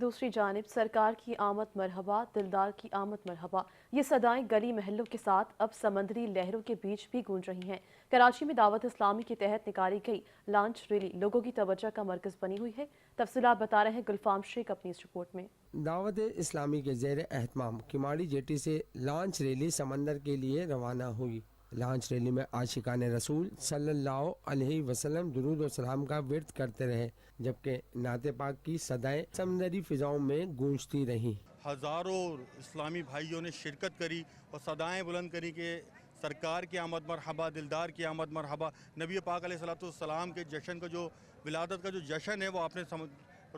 دوسری جانب سرکار کی آمد مرحبا، دلدار کی آمد مرحبا، یہ صدائیں گلی محلوں کے ساتھ اب سمندری لہروں کے بیچ بھی گونج رہی ہیں۔ کراچی میں دعوت اسلامی کے تحت نکالی گئی لانچ ریلی لوگوں کی توجہ کا مرکز بنی ہوئی ہے۔ تفصیلات بتا رہے ہیں گلفام شیخ اپنی اس رپورٹ میں۔ دعوت اسلامی کے زیر اہتمام کماڑی جیٹی سے لانچ ریلی سمندر کے لیے روانہ ہوئی۔ لانچ ریلی میں عاشقان رسول صلی اللہ علیہ وسلم درود و سلام کا ورد کرتے رہے، جبکہ نعت پاک کی صدائیں سمندری فضاؤں میں گونجتی رہیں۔ ہزاروں اسلامی بھائیوں نے شرکت کری اور صدائیں بلند کری کہ سرکار کی آمد مرحبا، دلدار کی آمد مرحبا۔ نبی پاک علیہ السلام کے جشن کا جو ولادت کا جو جشن ہے وہ آپ نے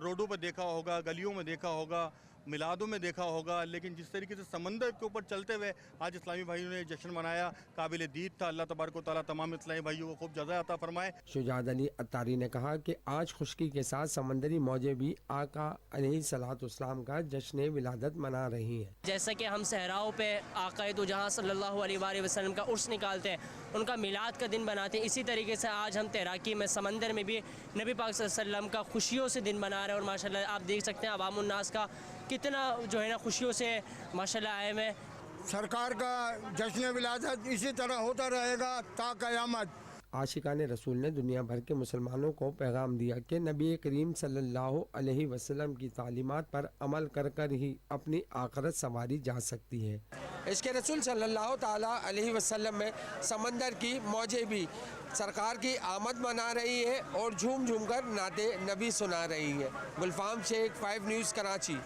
روڈوں پہ دیکھا ہوگا، گلیوں میں دیکھا ہوگا، میلادوں میں دیکھا ہوگا، لیکن جس طریقے سے سمندر کے اوپر چلتے ہوئے آج اسلامی بھائیوں نے جشن منایا، قابل دید تھا۔ اللہ تبارک و تعالیٰ تمام اسلامی بھائیوں کو خوب جزا عطا فرمائے۔ شجاعت علی عطاری نے کہا کہ آج خشکی کے ساتھ سمندری موجیں بھی آقا علیہ السلام کا جشن ولادت منا رہی ہیں۔ جیسا کہ ہم صحراؤں پہ آقا دو جہاں صلی اللہ علیہ وآلہ وسلم کا عرس نکالتے ہیں، ان کا میلاد کا دن بناتے ہیں، اسی طریقے سے آج ہم تیراکی میں سمندر میں بھی نبی پاک صلی اللہ علیہ وسلم کا خوشیوں سے دن منا رہے ہیں۔ اور ماشاءاللہ آپ دیکھ سکتے ہیں عوام الناس کا کتنا جو ہے نا خوشیوں سے ماشاءاللہ آئے ہوئے۔ سرکار کا جشن ولادت اسی طرح ہوتا رہے گا تا قیامت۔ عاشقان رسول نے دنیا بھر کے مسلمانوں کو پیغام دیا کہ نبی کریم صلی اللہ علیہ وسلم کی تعلیمات پر عمل کر کر ہی اپنی آخرت سنواری جا سکتی ہے۔ اس کے رسول صلی اللہ تعالیٰ علیہ وسلم میں سمندر کی موجیں بھی سرکار کی آمد منا رہی ہے اور جھوم جھوم کر نعت نبی سنا رہی ہے۔ گلفام شیخ، 5 نیوز کراچی۔